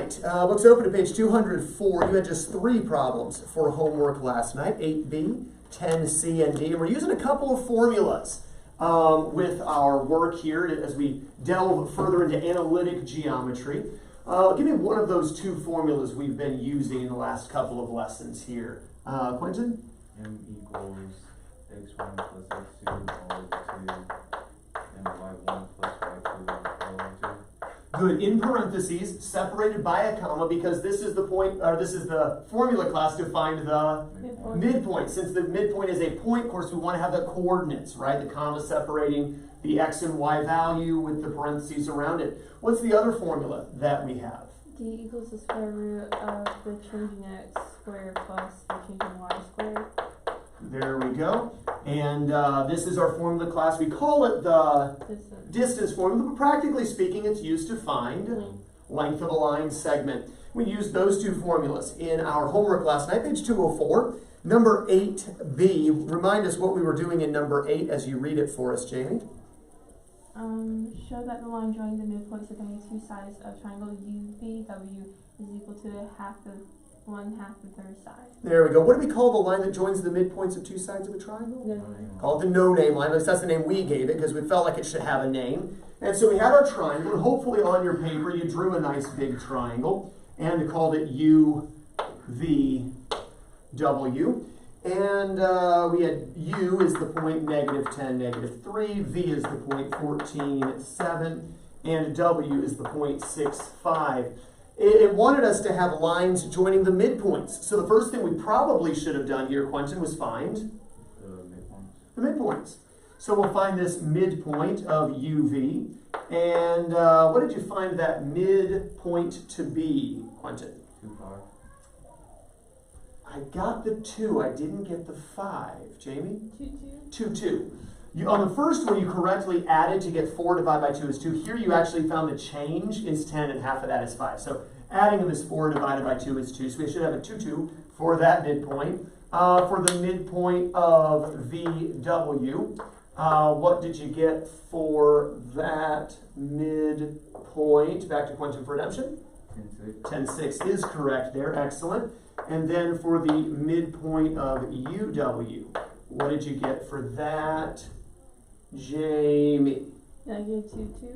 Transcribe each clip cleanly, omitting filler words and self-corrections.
right, books open to page 204. You had just 3 problems for homework last night, 8B, 10C, and D. And we're using a couple of formulas with our work here as we delve further into analytic geometry. Give me one of those 2 formulas we've been using in the last couple of lessons here. Quentin? M equals x1 plus x2 all over 2 and y1 plus y2 all over 2. Good. In parentheses, separated by a comma, because this is the point, or this is the formula class to find the midpoint. Since the midpoint is a point, of course, we want to have the coordinates, right? The comma separating the x and y value with the parentheses around it. What's the other formula that we have? D equals the square root of the changing x squared plus the changing y squared. There we go. And this is our formula class. We call it the distance formula, but practically speaking, it's used to find length of a line segment. We used those 2 formulas in our homework last night, page 204. Number 8B, remind us what we were doing in number 8 as you read it for us, Jamie. Show that the line joining the midpoints of any 2 sides of triangle UVW is equal to 1/2 the third side. There we go. What do we call the line that joins the midpoints of 2 sides of a triangle? No name. Call it the no-name line. At least that's the name we gave it because we felt like it should have a name. And so we had our triangle, and hopefully on your paper you drew a nice big triangle and called it UVW. And we had U is the point -10, -3. V is the point 14, 7. And W is the point 6, 5. It wanted us to have lines joining the midpoints. So the first thing we probably should have done here, Quentin, was find the midpoints. So we'll find this midpoint of UV. And what did you find that midpoint to be, Quentin? 2, 5. I got the 2. I didn't get the 5. Jamie? 2, 2. 2, 2. On the first one, you correctly added to get 4 divided by 2 is 2. Here you actually found the change is 10 and half of that is 5. So adding them is 4 divided by 2 is 2. So we should have a 2, 2 for that midpoint. For the midpoint of VW, what did you get for that midpoint? Back to Quentin for redemption. 10, 6 is correct there. Excellent. And then for the midpoint of UW, what did you get for that, Jamie? -2, 2.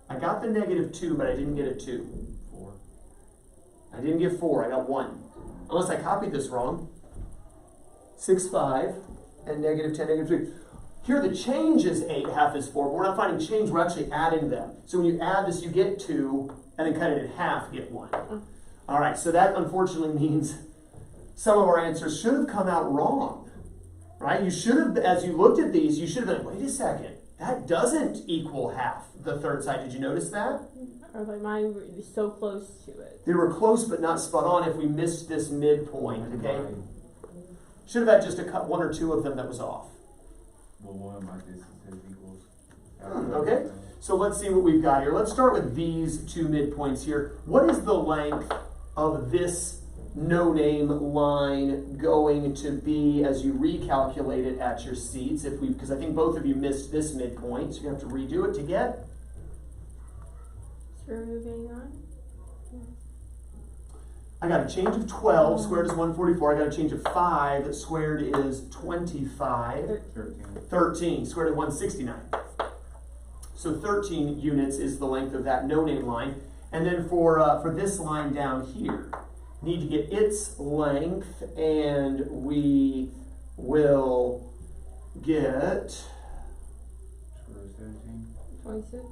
I got the -2, but I didn't get a 2. 4. I didn't get 4. I got 1. Unless I copied this wrong. 6, 5, and -10, -3. Here the change is 8, half is 4, but we're not finding change, we're actually adding them. So when you add this, you get 2, and then cut it in half, get 1. All right, so that unfortunately means some of our answers should have come out wrong, right? You should have, as you looked at these, you should have been, wait a second, that doesn't equal half the third side. Did you notice that? Or like mine were so close to it. They were close but not spot on if we missed this midpoint, okay? Should have had just 1 or 2 of them that was off. Well, one of my distances equals. Okay, so let's see what we've got here. Let's start with these 2 midpoints here. What is the length of this no-name line going to be as you recalculate it at your seats? Because I think both of you missed this midpoint, so you have to redo it to get. Square root of 89? I got a change of 12, squared is 144. I got a change of 5, squared is 25. 13, squared is 169. So 13 units is the length of that no-name line. And then for this line down here, need to get its length, and we will get... 26.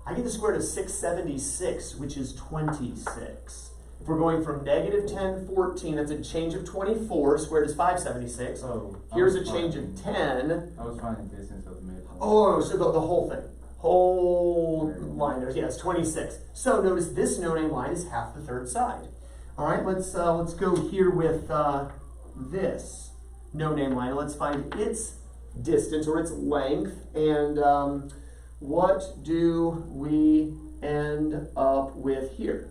I get the square root of 676, which is 26. If we're going from -10, 14, that's a change of 24. Squared is 576. Oh, here's a change of 10. I was finding the distance of the midpoint. Oh, so the whole thing. Whole line there. Yeah, it's 26. So notice this no-name line is half the third side. All right, let's go here with this no-name line. Let's find its distance or its length. And what do we end up with here?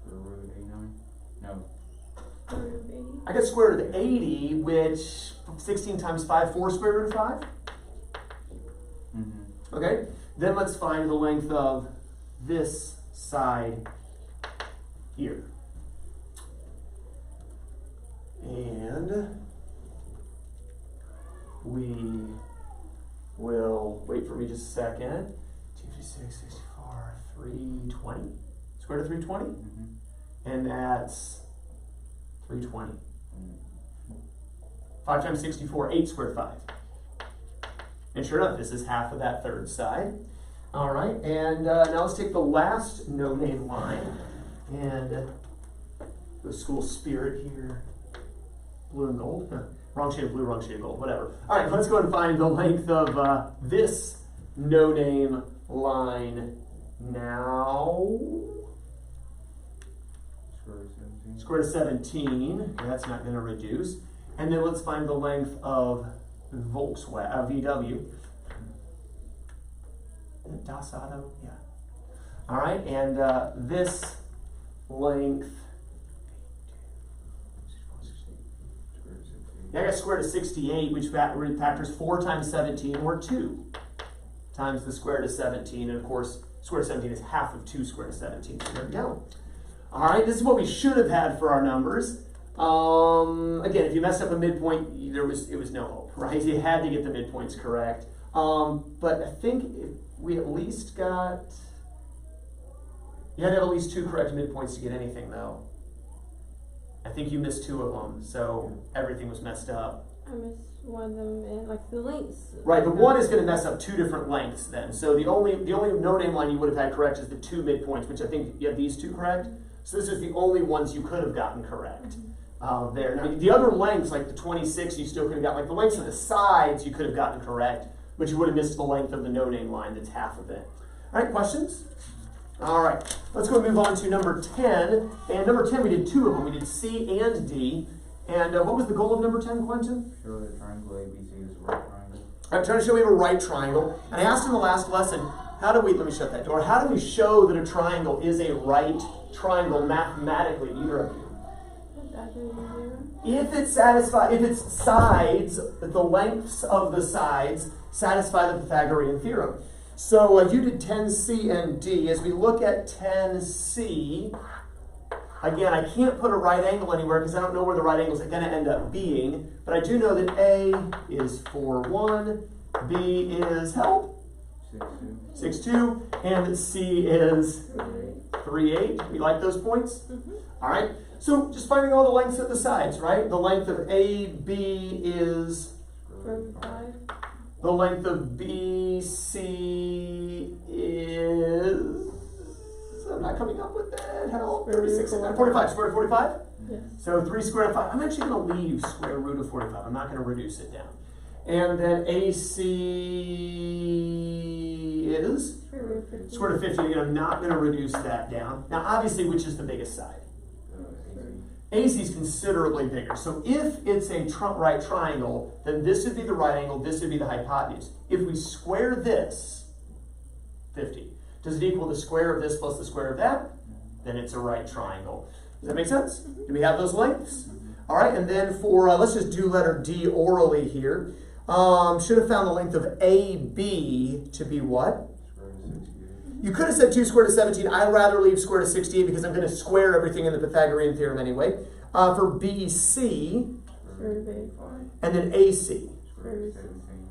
Square root of 89? No. Square root of 80? I got square root of 80, which 16 times 5, 4 square root of 5? Mm-hmm. Okay, then let's find the length of this side here. And we will, wait for me just a second, 256, 64, 320, square root of 320? And that's 320. 5 times 64, 8 squared 5. And sure enough, this is half of that third side. All right, and now let's take the last no-name line and the school spirit here. Blue and gold. Wrong shade of blue, wrong shade of gold, whatever. All right, let's go and find the length of this no-name line now. Square root of 17. That's not going to reduce. And then let's find the length of VW. Das Auto? Yeah. All right, and this length. Yeah, I got square root of 68, which factors 4 times 17, or 2 times the square root of 17. And of course, square root of 17 is half of 2 square root of 17. So there we go. All right, this is what we should have had for our numbers. Again, if you messed up a midpoint, it was no hope, right? You had to get the midpoints correct. But I think we at least got, you had to have at least 2 correct midpoints to get anything though. I think you missed 2 of them, so everything was messed up. I missed one of them in like the lengths. Right, the one is going to mess up 2 different lengths then. So the only no-name line you would have had correct is the 2 midpoints, which I think you have these 2 correct. So this is the only ones you could have gotten correct. There. Now, the other lengths, like the 26, you still could have gotten, like the lengths of the sides, you could have gotten correct, but you would have missed the length of the no-name line, that's half of it. All right, questions? All right, let's go and move on to number 10. And number 10, we did 2 of them. We did C and D. And what was the goal of number 10, Quentin? Show that triangle ABC is a right triangle. I'm trying to show we have a right triangle. And I asked in the last lesson, let me shut that door. How do we show that a triangle is a right triangle mathematically, either of you? If its sides, the lengths of the sides, satisfy the Pythagorean theorem. So you did 10C and D. As we look at 10C, again, I can't put a right angle anywhere because I don't know where the right angles are going to end up being. But I do know that A is 4-1, B is, help? 6-2, and that C is 3-8. We like those points? All right. So just finding all the lengths of the sides, right? The length of AB is 5. the length of BC is, I'm not coming up with that. Help. 36, 45. Square root of 45? Yes. So 3 square root of 5. I'm actually going to leave square root of 45. I'm not going to reduce it down. And then AC is square root of 50. Again, I'm not going to reduce that down. Now, obviously, which is the biggest side? AC is considerably bigger. So if it's a right triangle, then this would be the right angle, this would be the hypotenuse. If we square this, 50, does it equal the square of this plus the square of that? Then it's a right triangle. Does that make sense? Do we have those lengths? All right, and then for, let's just do letter D orally here. Should have found the length of AB to be what? You could have said 2 square root of 17. I'd rather leave square root of 68 because I'm going to square everything in the Pythagorean theorem anyway. For BC, and then AC.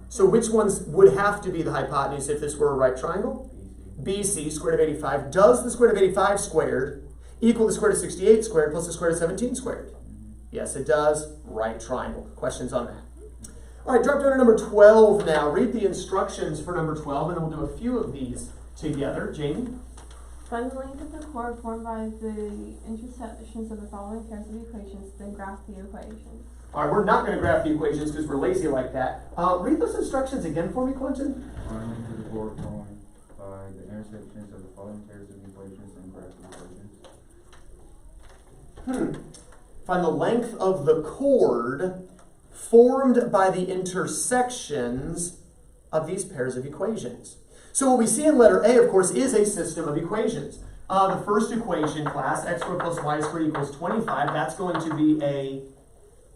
So which ones would have to be the hypotenuse if this were a right triangle? BC, square root of 85. Does the square root of 85 squared equal the square root of 68 squared plus the square root of 17 squared? Yes, it does. Right triangle. Questions on that? All right, drop down to number 12 now. Read the instructions for number 12, and then we'll do a few of these together. Jamie? Find the length of the chord formed by the intersections of the following pairs of equations, then graph the equations. All right, we're not going to graph the equations because we're lazy like that. Read those instructions again for me, Quentin. Find the length of the chord formed by the intersections of the following pairs of equations, then graph the equations. Find the length of the chord formed by the intersections of these pairs of equations. So what we see in letter A, of course, is a system of equations. The first equation, class, x squared plus y squared equals 25. That's going to be a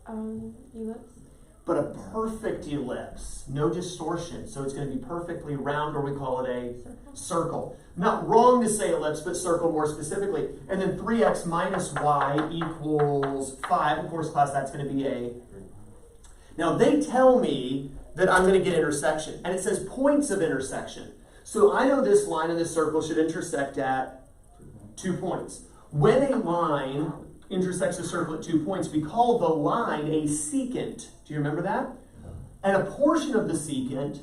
ellipse. but a perfect ellipse, no distortion. So it's going to be perfectly round, or we call it a circle. Not wrong to say ellipse, but circle more specifically. And then 3x minus y equals 5. Of course, class, that's going to be a... Now, they tell me that I'm going to get intersection, and it says points of intersection. So I know this line and this circle should intersect at 2 points. When a line intersects a circle at 2 points, we call the line a secant. Do you remember that? And a portion of the secant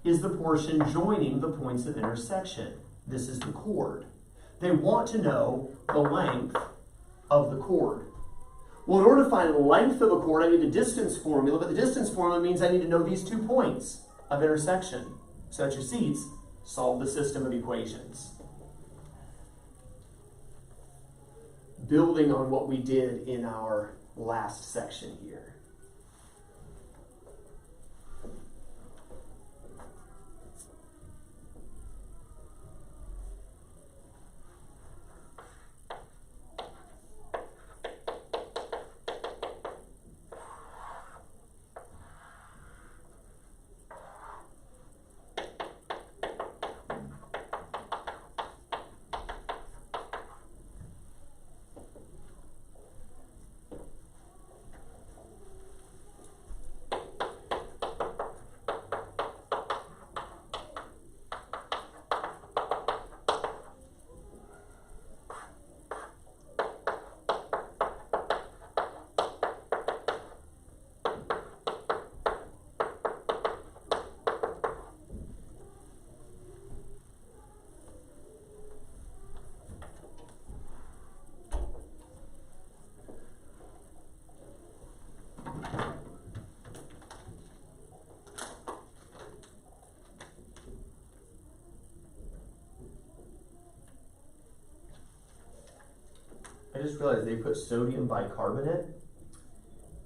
is the portion joining the points of intersection. This is the chord. They want to know the length of the chord. Well, in order to find the length of a chord, I need a distance formula, but the distance formula means I need to know these 2 points of intersection. So at your seats, solve the system of equations. Building on what we did in our last section here. I just realized they put sodium bicarbonate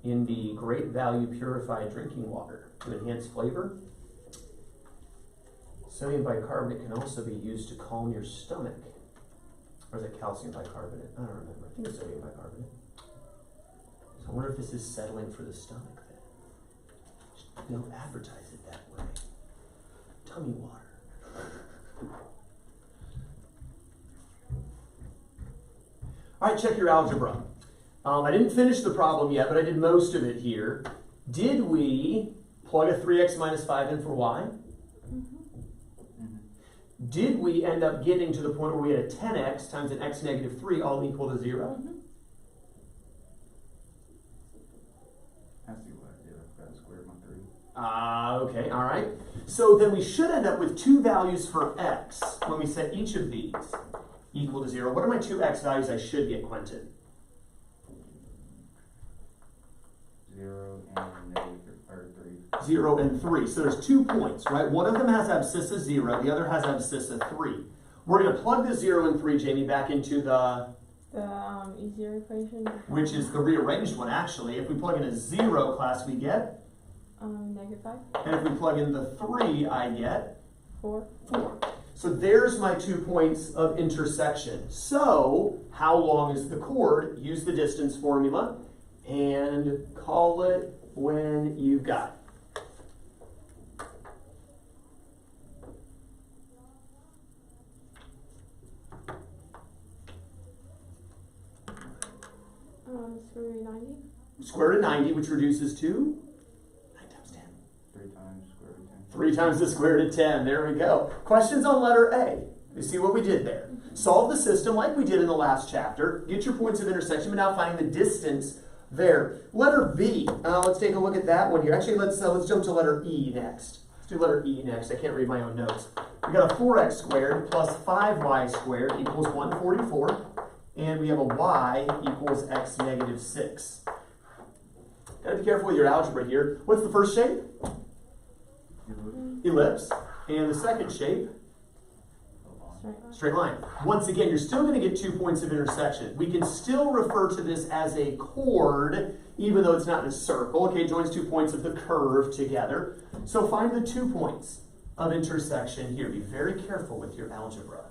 in the Great Value purified drinking water to enhance flavor. Sodium bicarbonate can also be used to calm your stomach. Or is it calcium bicarbonate? I don't remember. I think it's sodium bicarbonate. So I wonder if this is settling for the stomach then. Just don't advertise it that way. Tummy water. All right, check your algebra. I didn't finish the problem yet, but I did most of it here. Did we plug a 3x minus 5 in for y? Did we end up getting to the point where we had a 10x times an x negative 3 all equal to 0? I see what I did. I forgot to square my 3. Okay, all right. So then we should end up with 2 values for x when we set each of these equal to 0. What are my 2 x values I should get, Quentin? 0 and negative or 3. 0 and 3. So there's 2 points, right? One of them has abscissa 0, the other has abscissa 3. We're going to plug the 0 and 3, Jamie, back into the easier equation. Which is the rearranged one, actually. If we plug in a 0, class, we get? Negative 5. And if we plug in the 3, I get? 4. 4. So there's my 2 points of intersection. So how long is the chord? Use the distance formula and call it when you've got it. Square root of 90. Square root of 90, which reduces to 9 times 10. 3 times square root of 10. 3 times the square root of 10. There we go. Questions on letter A. You see what we did there. Solve the system like we did in the last chapter. Get your points of intersection, but now finding the distance there. Letter B. Let's take a look at that one here. Actually, let's jump to letter E next. Let's do letter E next. I can't read my own notes. We got a 4x squared plus 5y squared equals 144. And we have a y equals x negative 6. Gotta be careful with your algebra here. What's the first shape? Ellipse. And the second shape? Straight line. Once again, you're still going to get 2 points of intersection. We can still refer to this as a chord, even though it's not in a circle. Okay, it joins 2 points of the curve together. So find the 2 points of intersection here. Be very careful with your algebra.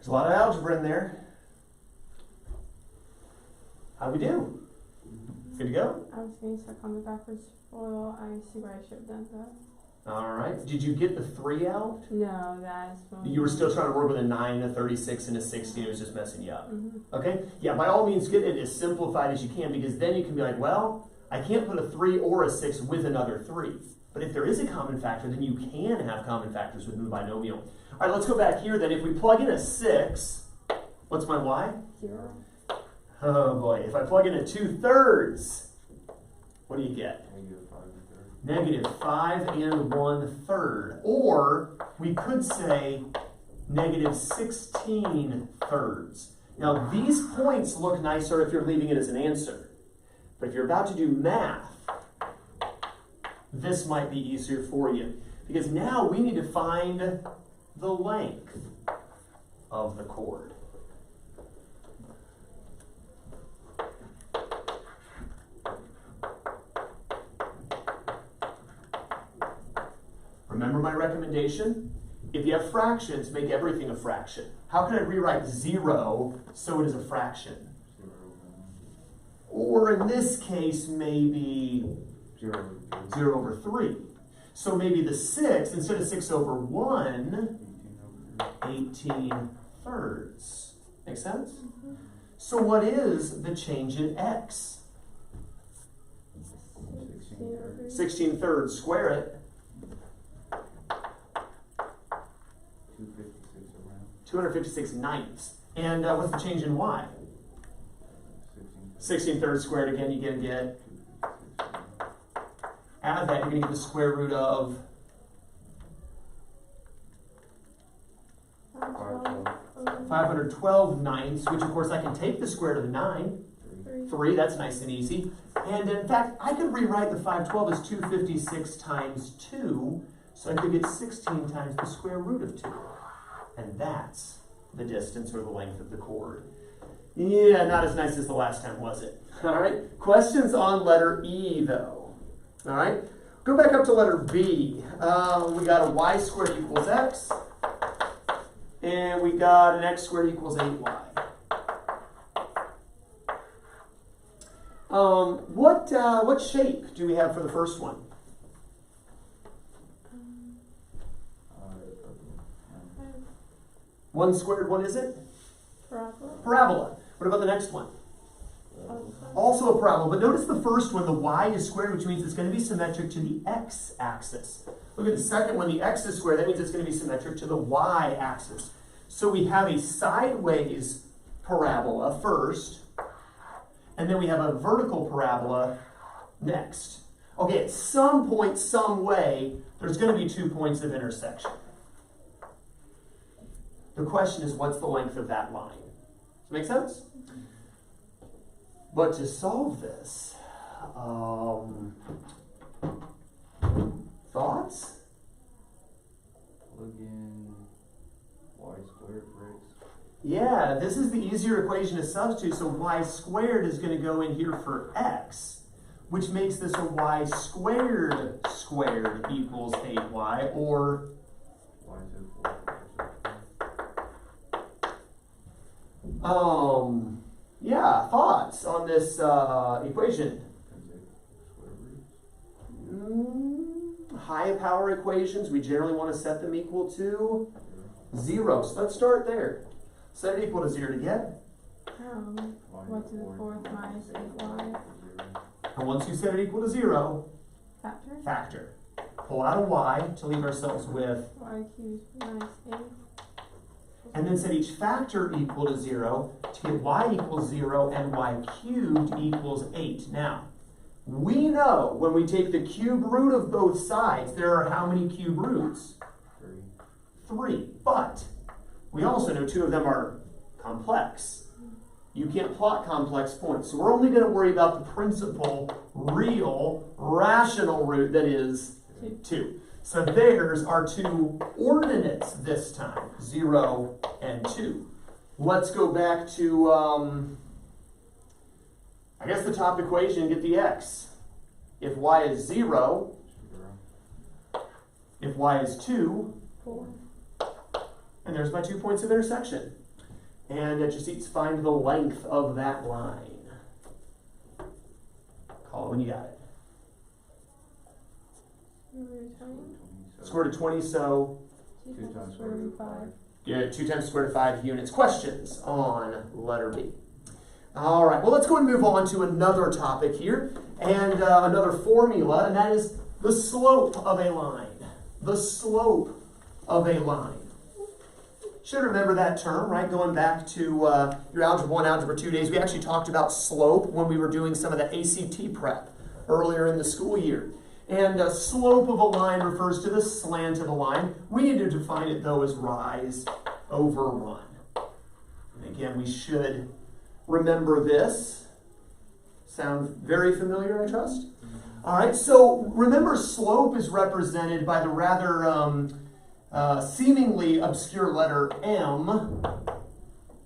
There's a lot of algebra in there. How do we do? Good to go? I was getting stuck on the backwards foil. I see where I should have done that. All right. Did you get the 3 out? No, that's one. You were still trying to work with a 9, a 36, and a 16. It was just messing you up. Mm-hmm. Okay? Yeah, by all means, get it as simplified as you can, because then you can be like, well, I can't put a 3 or a 6 with another 3. But if there is a common factor, then you can have common factors within the binomial. All right, let's go back here then. If we plug in a 6, what's my y? 0. Oh boy, if I plug in a 2/3, what do you get? -5 1/3. -5 1/3. Or we could say -16/3. Now these points look nicer if you're leaving it as an answer. But if you're about to do math, this might be easier for you. Because now we need to find the length of the chord. Remember my recommendation? If you have fractions, make everything a fraction. How can I rewrite 0 so it is a fraction? 0 Or in this case, maybe 0 over 3. So maybe the 6, instead of 6 over 1, 18/3. Make sense? Mm-hmm. So what is the change in x? 16/3. Square it. 256 around. 256 ninths. And what's the change in y? 16/3 squared again, you're going to get, add that, you're going to get the square root of 512 ninths, which of course I can take the square root of 9. 3, that's nice and easy. And in fact, I could rewrite the 512 as 256 times 2, so I could get 16 times the square root of 2. And that's the distance or the length of the chord. Yeah, not as nice as the last time, was it? All right, questions on letter E, though. All right, go back up to letter B. We got a y squared equals x, and we got an x squared equals 8y. What shape do we have for the first one? One squared, what is it? Parabola. Parabola. What about the next one? Also a parabola, but notice the first one, the y is squared, which means it's going to be symmetric to the x-axis. Look at the second one, the x is squared, that means it's going to be symmetric to the y-axis. So we have a sideways parabola first, and then we have a vertical parabola next. Okay, at some point, some way, there's going to be 2 points of intersection. The question is, what's the length of that line? Does that make sense? But to solve this, thoughts? Plug in y squared for x. Yeah, this is the easier equation to substitute, so y squared is going to go in here for x, which makes this a y squared squared equals 8y, or Y is equal yeah, thoughts on this equation? High power equations, we generally want to set them equal to 0. So let's start there. Set it equal to 0 to get. Y to the 4th minus 8y. And once you set it equal to 0, Factor. factor. Pull out a y to leave ourselves with, Y cubed minus 8. and then set each factor equal to 0 to get y equals 0 and y cubed equals 8. Now, we know when we take the cube root of both sides, there are how many cube roots? 3. But we also know 2 of them are complex. You can't plot complex points. So we're only going to worry about the principal, real, rational root that is 2. So there's our 2 ordinates this time, 0 and 2. Let's go back to, I guess the top equation, get the x. If y is 0, if y is 2, 4. and there's my 2 points of intersection. And at your seats, find the length of that line. Call it when you got it. Square root of 20, so 2 times square root of 5. yeah, 2 times square root of 5 units. Questions on letter B? All right, well, let's go and move on to another topic here, and another formula, and that is the slope of a line. The slope of a line. Should remember that term, right? Going back to your Algebra 1, Algebra 2 days, we actually talked about slope when we were doing some of the ACT prep earlier in the school year. And slope of a line refers to the slant of a line. We need to define it, though, as rise over run. And again, we should remember this. Sound very familiar, I trust? All right, so remember slope is represented by the rather seemingly obscure letter M,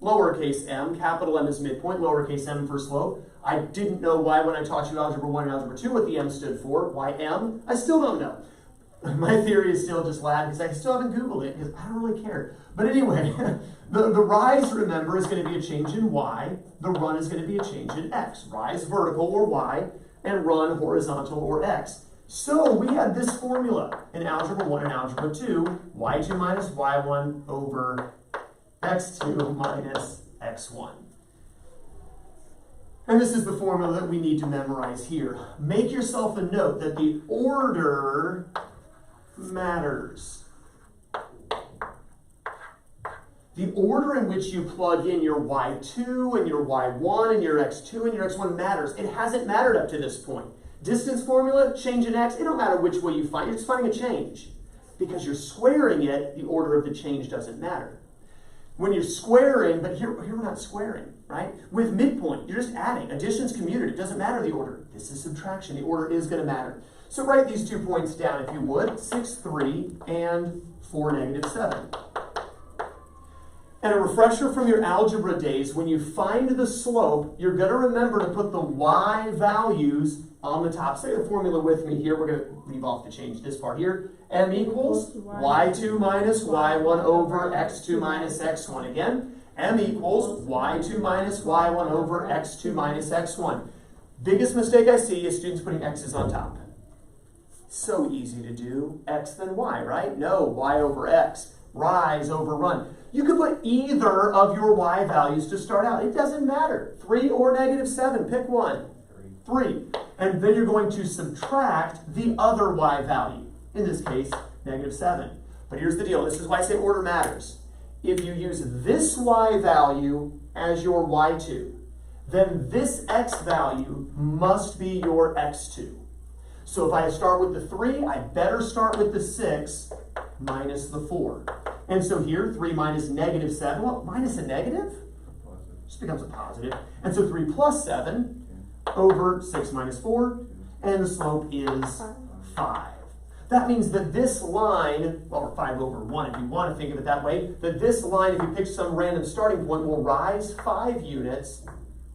lowercase m, capital M is midpoint, lowercase m for slope. I didn't know why when I taught you Algebra 1 and Algebra 2 what the M stood for. Why M? I still don't know. My theory is still just Latin because I still haven't Googled it because I don't really care. But anyway, the rise, remember, is going to be a change in Y. The run is going to be a change in X. Rise vertical or Y and run horizontal or X. So we had this formula in Algebra 1 and Algebra 2, y2 minus y1 over x2 minus x1. And this is the formula that we need to memorize here. Make yourself a note that the order matters. The order in which you plug in your y2 and your y1 and your x2 and your x1 matters. It hasn't mattered up to this point. Distance formula, change in x, it don't matter which way you find, you're just finding a change. Because you're squaring it, the order of the change doesn't matter. When you're squaring, but here we're not squaring, right? With midpoint, you're just adding. Addition's commuted, it doesn't matter the order. This is subtraction, the order is going to matter. So write these 2 points down if you would, 6, 3, and 4, negative 7. And a refresher from your algebra days, when you find the slope, you're going to remember to put the y values on the top. Say the formula with me here. We're going to leave off to change this part here. M equals y2 minus y1 over x2 minus x1. Again, M equals y2 minus y1 over x2 minus x1. Biggest mistake I see is students putting x's on top. So easy to do. X then y, right? No, y over x. Rise over run. You could put either of your y values to start out. It doesn't matter. 3 or negative 7. Pick one. 3. And then you're going to subtract the other y value. In this case, negative 7. But here's the deal. This is why I say order matters. If you use this y value as your y2, then this x value must be your x2. So if I start with the 3, I better start with the 6 minus the 4. And so here, 3 minus negative 7, well, minus a negative just becomes a positive. And so 3 plus 7 over 6 minus 4, and the slope is 5. That means that this line, well, or 5 over 1 if you want to think of it that way, that this line, if you pick some random starting point, will rise 5 units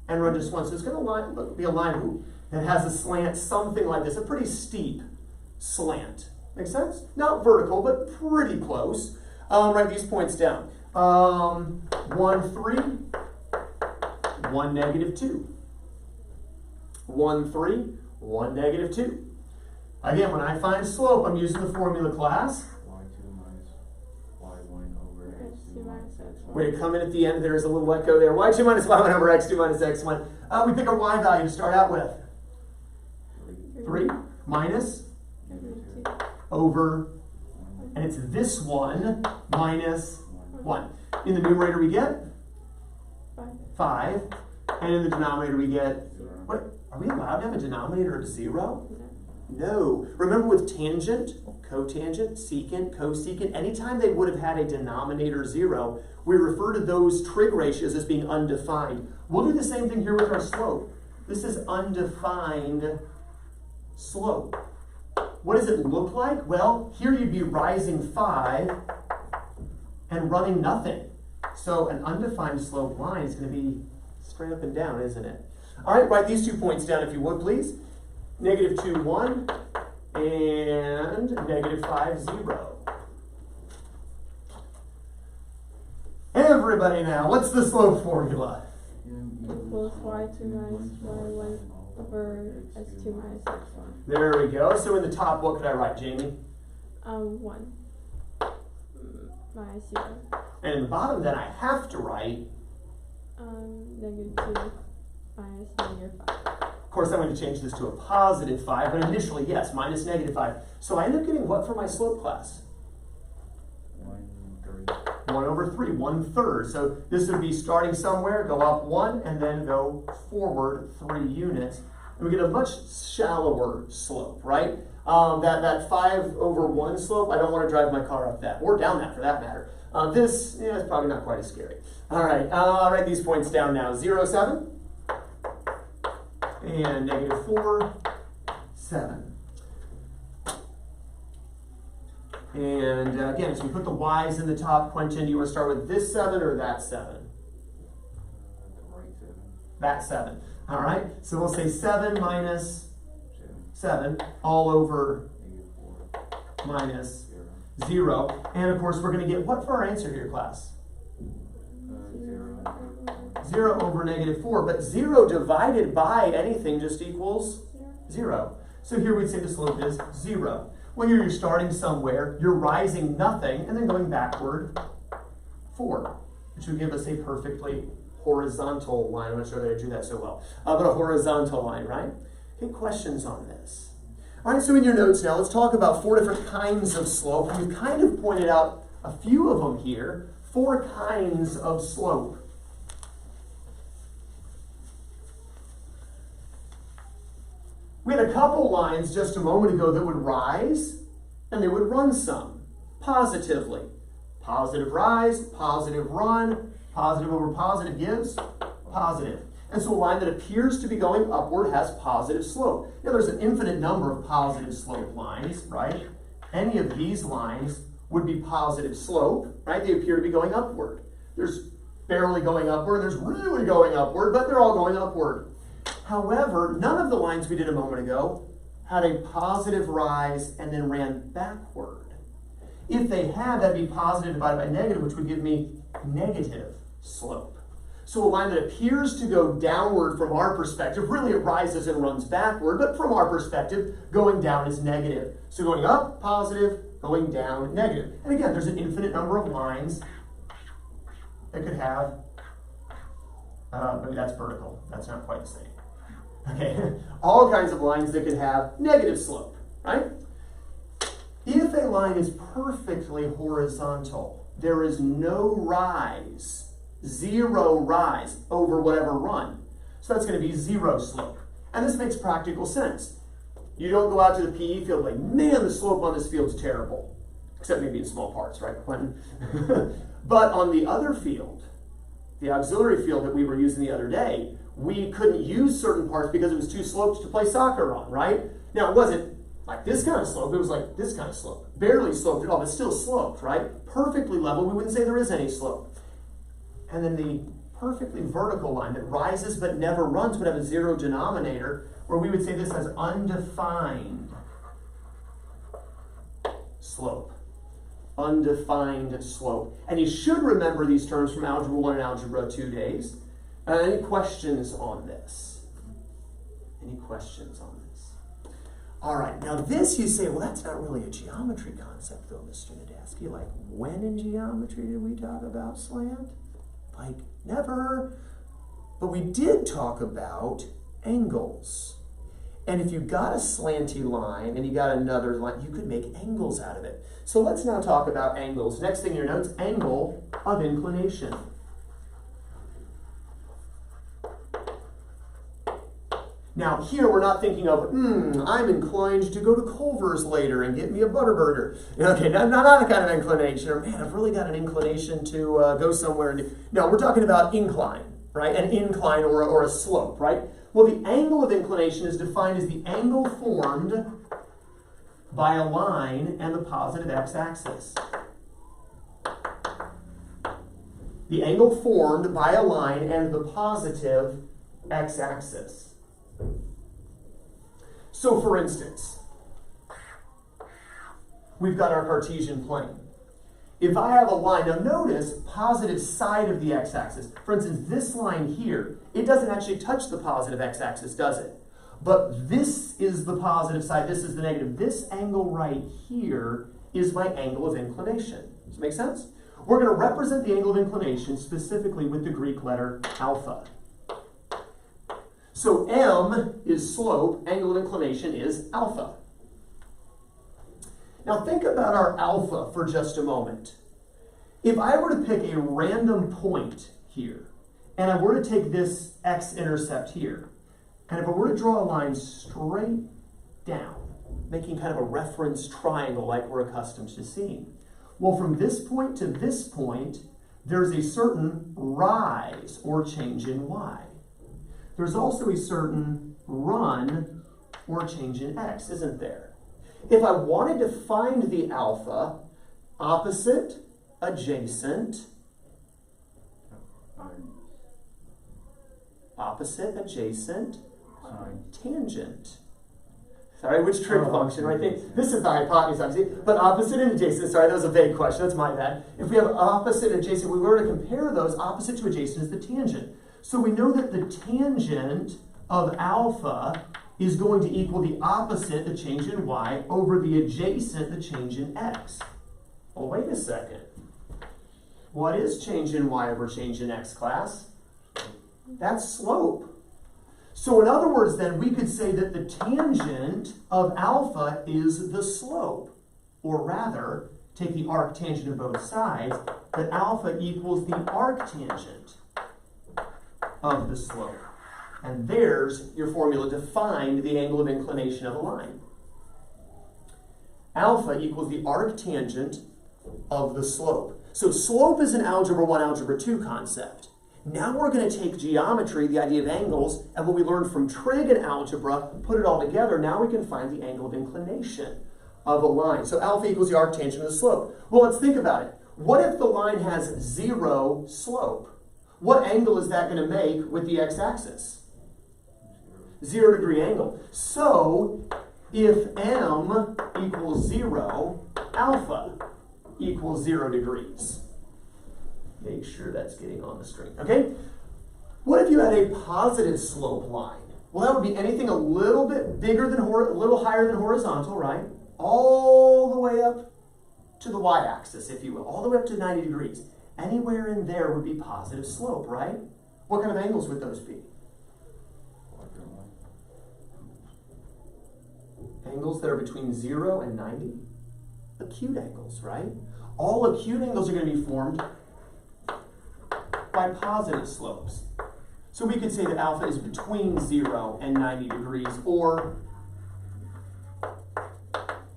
and run just 1. So it's going to be a line that has a slant something like this, a pretty steep slant. Make sense? Not vertical, but pretty close. Write these points down. 1, 3, 1, negative 2. 1, 3, 1, negative 2. Again, when I find slope, I'm using the formula class. y2 minus y1 over x2 minus x1. Way to come in at the end, there's a little echo there. y2 minus y1 over x2 minus x1. We pick our y value to start out with. 3 minus over, and it's this one minus 1. In the numerator we get 5, and in the denominator we get, what, are we allowed to have a denominator of 0? No. Remember with tangent, cotangent, secant, cosecant, anytime they would have had a denominator 0, we refer to those trig ratios as being undefined. We'll do the same thing here with our slope. This is undefined slope. What does it look like? Well, here you'd be rising 5 and running nothing. So an undefined slope line is going to be straight up and down, isn't it? All right, write these 2 points down if you would, please. Negative 2, 1, and negative 5, 0. Everybody everybody now. What's the slope formula? Equals y2 minus y1 over s2 minus x1. There we go. So in the top, what could I write, Jamie? 1 minus 0. And in the bottom, then I have to write. -2 minus -5. Of course, I'm going to change this to a positive 5, but initially, yes, minus -5. So I end up getting what for my slope class? 1/3. 1 over 3, 1/3. So this would be starting somewhere, go up 1, and then go forward 3 units. And we get a much shallower slope, right? That 5 over 1 slope, I don't want to drive my car up that, or down that for that matter. This is probably not quite as scary. All right, I'll write these points down now. 0, 7, and -4, 7. And again, so we put the y's in the top. Quentin, do you want to start with this 7 or that 7? The right 7. That 7. All right, so we'll say 7 minus 7 all over -4. minus 0. 0. And of course, we're going to get what for our answer here, class? 0. 0 over -4. But 0 divided by anything just equals 0. So here we'd say the slope is 0. Well, here you're starting somewhere, you're rising nothing, and then going backward 4, which would give us a perfectly horizontal line. I'm not sure that I drew that so well, but a horizontal line, right? Okay, questions on this? All right, so in your notes now, let's talk about 4 different kinds of slope. We've kind of pointed out a few of them here, 4 kinds of slope. We had a couple lines just a moment ago that would rise, and they would run some, positively. Positive rise, positive run, positive over positive gives positive. And so a line that appears to be going upward has positive slope. Now there's an infinite number of positive slope lines, right? Any of these lines would be positive slope, right? They appear to be going upward. There's barely going upward, there's really going upward, but they're all going upward. However, none of the lines we did a moment ago had a positive rise and then ran backward. If they had, that'd be positive divided by negative, which would give me negative slope. So a line that appears to go downward from our perspective, really it rises and runs backward, but from our perspective, going down is negative. So going up, positive, going down, negative. And again, there's an infinite number of lines that could have, maybe that's vertical, that's not quite the same. Okay, all kinds of lines that could have negative slope, right? If a line is perfectly horizontal, there is no rise, 0 rise over whatever run. So that's going to be 0 slope. And this makes practical sense. You don't go out to the PE field like, man, the slope on this field's terrible. Except maybe in small parts, right, Quentin? But on the other field, the auxiliary field that we were using the other day, we couldn't use certain parts because it was too sloped to play soccer on, right? Now, it wasn't like this kind of slope, it was like this kind of slope. Barely sloped at all, but still sloped, right? Perfectly level, we wouldn't say there is any slope. And then the perfectly vertical line that rises but never runs would have a 0 denominator, where we would say this has undefined slope. Undefined slope. And you should remember these terms from Algebra 1 and Algebra 2 days. Any questions on this? Any questions on this? All right, now this you say, well, that's not really a geometry concept, though, the student asks you, like, when in geometry did we talk about slant? Like, never. But we did talk about angles. And if you got a slanty line and you got another line, you could make angles out of it. So let's now talk about angles. Next thing in your notes, angle of inclination. Now here we're not thinking of, I'm inclined to go to Culver's later and get me a Butterburger. Okay, not a kind of inclination, or man, I've really got an inclination to go somewhere. No, we're talking about incline, right? An incline or a slope, right? Well, the angle of inclination is defined as the angle formed by a line and the positive x-axis. The angle formed by a line and the positive x-axis. So for instance, we've got our Cartesian plane. if I have a line, now notice positive side of the x-axis. For instance, this line here, it doesn't actually touch the positive x-axis, does it? But this is the positive side, this is the negative. This angle right here is my angle of inclination. Does that make sense? We're going to represent the angle of inclination specifically with the Greek letter alpha. So M is slope, angle of inclination is alpha. Now think about our alpha for just a moment. If I were to pick a random point here, and I were to take this x-intercept here, and if I were to draw a line straight down, making kind of a reference triangle like we're accustomed to seeing, well, from this point to this point, there's a certain rise or change in y. There's also a certain run or change in x, isn't there? If I wanted to find the alpha, opposite, adjacent, opposite, adjacent, tangent. Sorry, which trig function, right? This is the hypotenuse, obviously, but opposite and adjacent, sorry, that was a vague question, that's my bad. If we have opposite and adjacent, we were to compare those, opposite to adjacent is the tangent. So we know that the tangent of alpha is going to equal the opposite, the change in y, over the adjacent, the change in x. Well, wait a second. What is change in y over change in x, class? That's slope. So in other words, then, we could say that the tangent of alpha is the slope. Or rather, take the arc tangent of both sides, that alpha equals the arc tangent of the slope. And there's your formula to find the angle of inclination of a line. Alpha equals the arc tangent of the slope. So slope is an Algebra 1, Algebra 2 concept. Now we're going to take geometry, the idea of angles, and what we learned from trig and algebra, put it all together. Now we can find the angle of inclination of a line. So alpha equals the arc tangent of the slope. Well, let's think about it. What if the line has 0 slope? What angle is that going to make with the x-axis? 0 degree angle. So if m equals 0, alpha equals 0 degrees. Make sure that's getting on the screen, okay? What if you had a positive slope line? Well, that would be anything a little bit bigger than, a little higher than horizontal, right? All the way up to the y-axis, if you will, all the way up to 90 degrees. Anywhere in there would be positive slope, right? What kind of angles would those be? Angles that are between 0 and 90? Acute angles, right? All acute angles are going to be formed by positive slopes. So we could say that alpha is between 0 and 90 degrees, or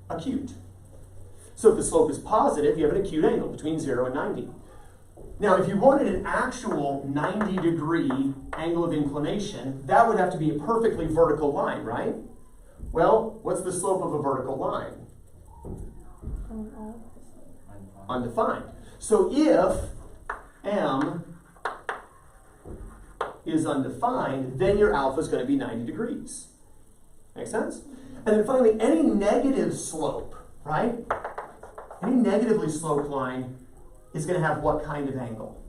acute. So if the slope is positive, you have an acute angle between 0 and 90. Now, if you wanted an actual 90-degree angle of inclination, that would have to be a perfectly vertical line, right? Well, what's the slope of a vertical line? Undefined. So if m is undefined, then your alpha is going to be 90 degrees. Make sense? And then finally, any negative slope, right? Any negatively sloped line is going to have what kind of angle?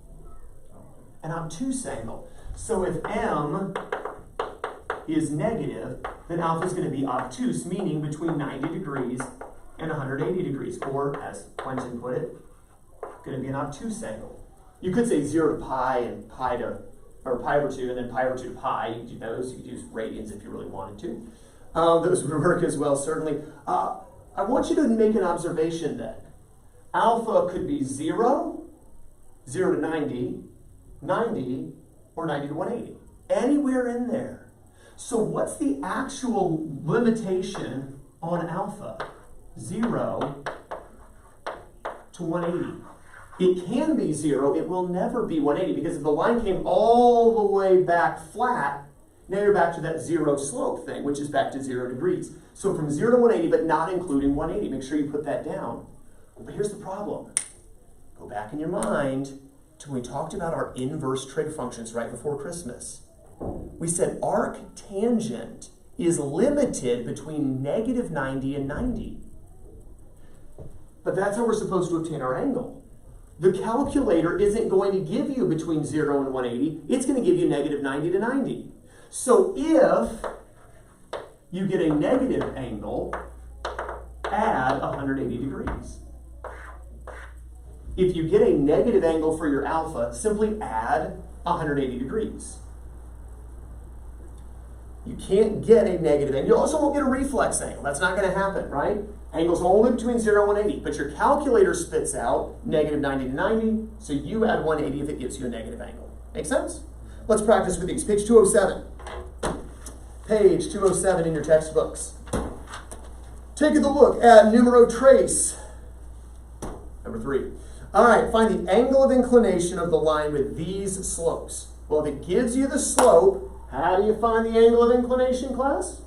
An obtuse angle. So if m is negative, then alpha is going to be obtuse, meaning between 90 degrees and 180 degrees, or as Quentin put it, going to be an obtuse angle. You could say 0 to pi and pi to, or pi over 2 and then pi over 2 to pi. You could do those. You could use radians if you really wanted to. Those would work as well, certainly. I want you to make an observation then. Alpha could be 0, 0 to 90, 90, or 90 to 180. Anywhere in there. So what's the actual limitation on alpha? 0 to 180. It can be 0, it will never be 180, because if the line came all the way back flat, now you're back to that 0 slope thing, which is back to 0 degrees. So from 0 to 180, but not including 180. Make sure you put that down. But here's the problem. Go back in your mind to when we talked about our inverse trig functions right before Christmas. We said arc tangent is limited between negative 90 and 90. But that's how we're supposed to obtain our angle. the calculator isn't going to give you between 0 and 180. It's going to give you negative 90 to 90. So if you get a negative angle, add 180 degrees. If you get a negative angle for your alpha, simply add 180 degrees. You can't get a negative angle. You also won't get a reflex angle. That's not going to happen, right? Angles only between 0 and 180. But your calculator spits out negative 90 to 90, so you add 180 if it gives you a negative angle. Make sense? Let's practice with these. Page 207. Page 207 in your textbooks. Take a look at numero trace. Number 3. All right, find the angle of inclination of the line with these slopes. Well, if it gives you the slope, how do you find the angle of inclination, class?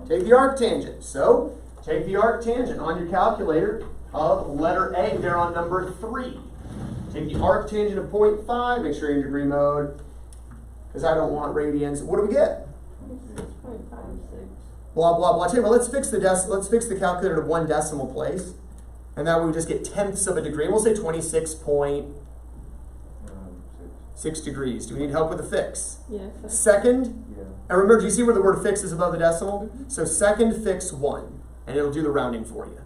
Take the arctangent. So, take the arctangent on your calculator of letter A. There on number 3. Take the arctangent of 0.5. Make sure you're in degree mode, because I don't want radians. What do we get? 6.56. Blah, blah, blah. Tell you what, let's fix the calculator to 1 decimal place. And that way we just get tenths of a degree. And we'll say 26.6 degrees. Do we need help with the fix? Yes. Second, Yeah. and remember, do you see where the word fix is above the decimal? So second, fix 1. And it'll do the rounding for you.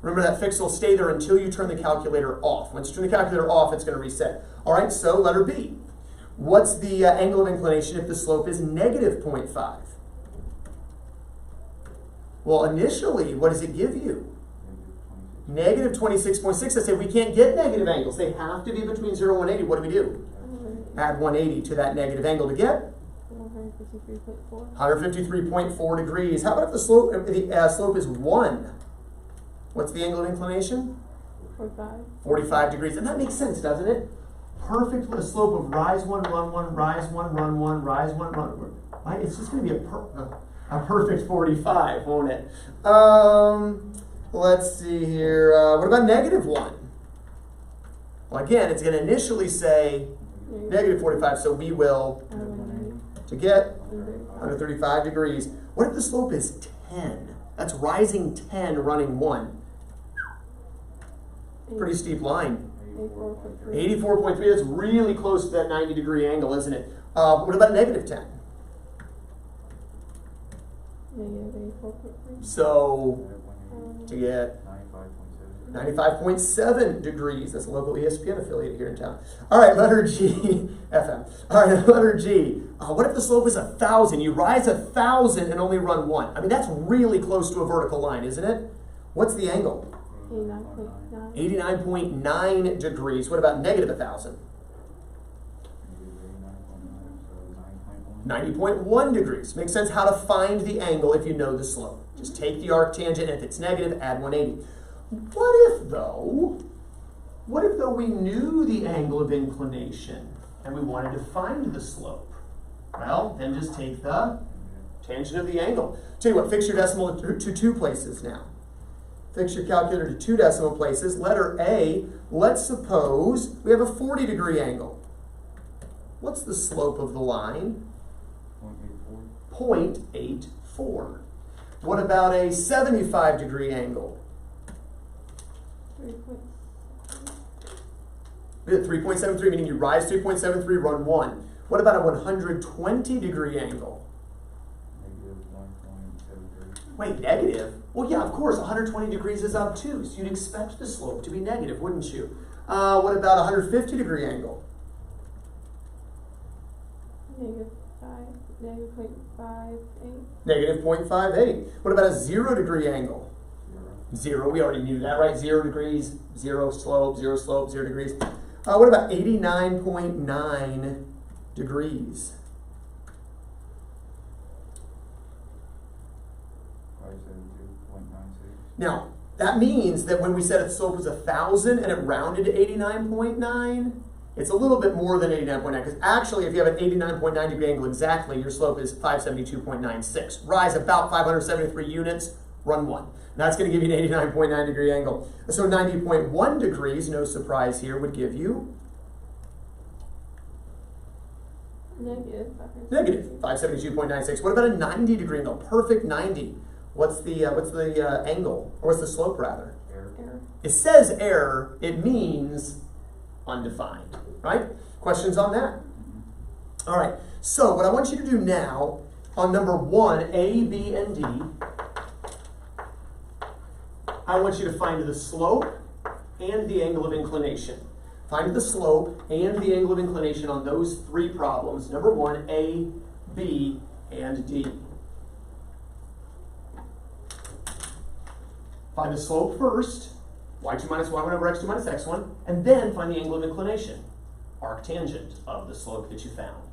Remember, that fix will stay there until you turn the calculator off. Once you turn the calculator off, it's going to reset. All right, so letter B. What's the angle of inclination if the slope is negative 0.5? Well, initially, what does it give you? Negative 26.6. I say we can't get negative angles. They have to be between 0 and 180. What do we do? Add 180 to that negative angle to get 153.4. 153.4 degrees. How about if the slope is 1? What's the angle of inclination? 45. 45 degrees. And that makes sense, doesn't it? Perfect with a slope of rise 1, run 1, rise 1, run 1, rise 1, run 1. Right? It's just going to be a perfect 45, won't it? Let's see here. What about negative 1? Well, again, it's going to initially say negative 45, so we will, to get 135 degrees. What if the slope is 10? That's rising 10, running 1. Pretty steep line. 84.3, that's really close to that 90 degree angle, isn't it? What about negative 10? Negative 84.3. So, to get 95.7 degrees. That's a local ESPN affiliate here in town. All right, letter G, FM. All right, letter G. What if the slope is 1,000? You rise 1,000 and only run 1. I mean, that's really close to a vertical line, isn't it? What's the angle? 89.9. 89.9 degrees. What about negative 1,000? 90.1 degrees. Makes sense how to find the angle if you know the slope. Just take the arctangent, and if it's negative, add 180. What if though we knew the angle of inclination and we wanted to find the slope? Well, then just take the tangent of the angle. Tell you what, fix your decimal to 2 places now. Fix your calculator to 2 decimal places. Letter A, let's suppose we have a 40 degree angle. What's the slope of the line? 0.84. What about a 75 degree angle? 3.73, meaning you rise 3.73, run 1. What about a 120 degree angle? Negative 1.73. Wait, negative? Well, yeah, of course, 120 degrees is up too, so you'd expect the slope to be negative, wouldn't you? What about a 150 degree angle? Negative 0.58. Negative 0.58. What about a 0 degree angle? 0, we already knew that, right? 0 degrees, 0 slope, 0 slope, 0 degrees. What about 89.9 degrees? 572.96. Now, that means that when we said the slope was 1,000 and it rounded to 89.9, it's a little bit more than 89.9, because actually if you have an 89.9 degree angle exactly, your slope is 572.96. Rise about 573 units, run 1. That's going to give you an 89.9 degree angle. So 90.1 degrees, no surprise here, would give you Negative 572.96. What about a 90 degree angle? Perfect 90. What's the angle, or what's the slope rather? Error. It says error, it means undefined, right? Questions on that? All right, so what I want you to do now on number 1, A, B, and D, I want you to find the slope and the angle of inclination. Find the slope and the angle of inclination on those 3 problems. Number 1, A, B, and D. Find the slope first, y2 minus y1 over x2 minus x1, and then find the angle of inclination, arctangent of the slope that you found.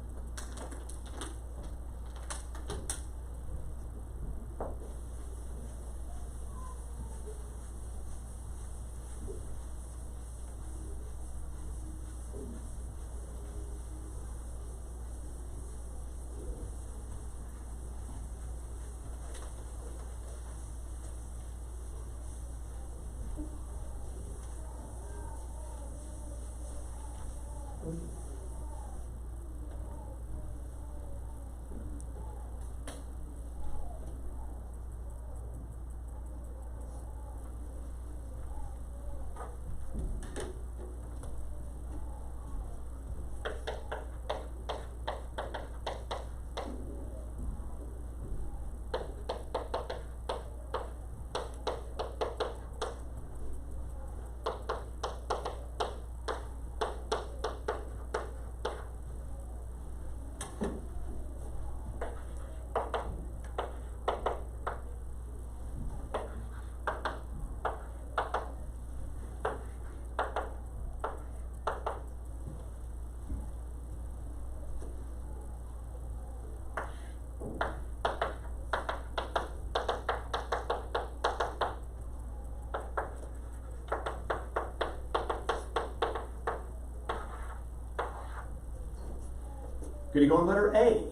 Good to go on letter A.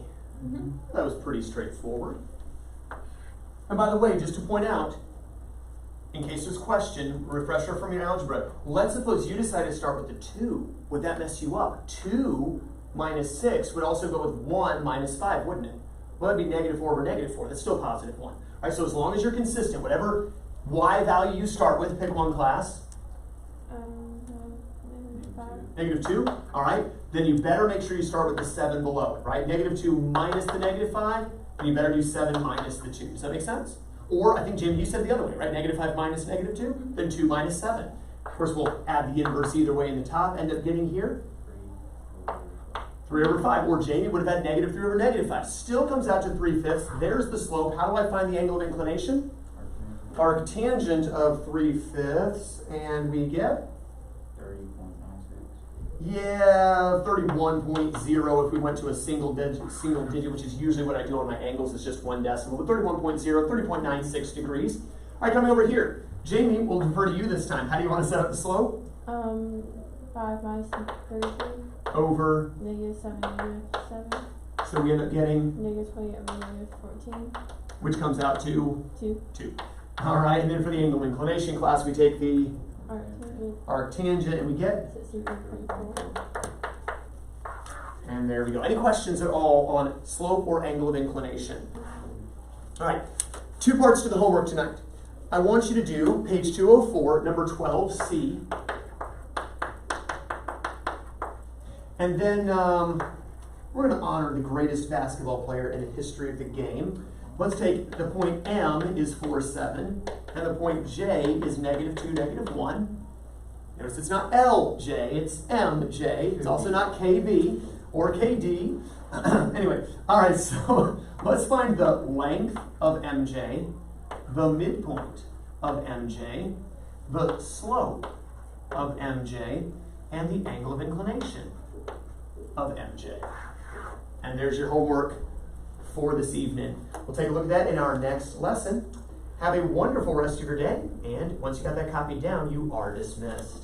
That was pretty straightforward. And by the way, just to point out, in case there's question, refresher from your algebra, let's suppose you decide to start with the 2. Would that mess you up? 2 minus 6 would also go with 1 minus 5, wouldn't it? Well, that'd be negative 4 over negative 4. That's still positive 1. All right, so as long as you're consistent, whatever y value you start with, pick one class. Negative 2, all right? Then you better make sure you start with the 7 below it, right? Negative 2 minus the negative 5, and you better do 7 minus the 2. Does that make sense? Or, I think, Jamie, you said the other way, right? Negative 5 minus negative 2, then 2 minus 7. Of course, we'll add the inverse either way in the top, end up getting here 3 over 5. Or Jamie would have had negative 3 over negative 5. Still comes out to 3/5. There's the slope. How do I find the angle of inclination? Arctangent of 3/5, and we get? 30.1.0 if we went to a single digit, which is usually what I do on my angles. It's just 1 decimal. But 31.0, 30.96 degrees. All right, coming over here. Jamie, we'll defer to you this time. How do you want to set up the slope? 5 minus 33. Over? Negative 7, negative 7. So we end up getting? Negative 20 over negative 14. Which comes out to? 2. 2. All right, and then for the angle of inclination class, we take the? Arctangent, and we get? And there we go. Any questions at all on slope or angle of inclination? All right, 2 parts to the homework tonight. I want you to do page 204, number 12C. And then we're going to honor the greatest basketball player in the history of the game. Let's take the point M is 4, 7, and the point J is negative 2, negative 1. Notice it's not LJ, it's MJ. It's also not KB or KD. Anyway, all right, so let's find the length of MJ, the midpoint of MJ, the slope of MJ, and the angle of inclination of MJ. And there's your homework for this evening. We'll take a look at that in our next lesson. Have a wonderful rest of your day, and once you got that copied down, you are dismissed.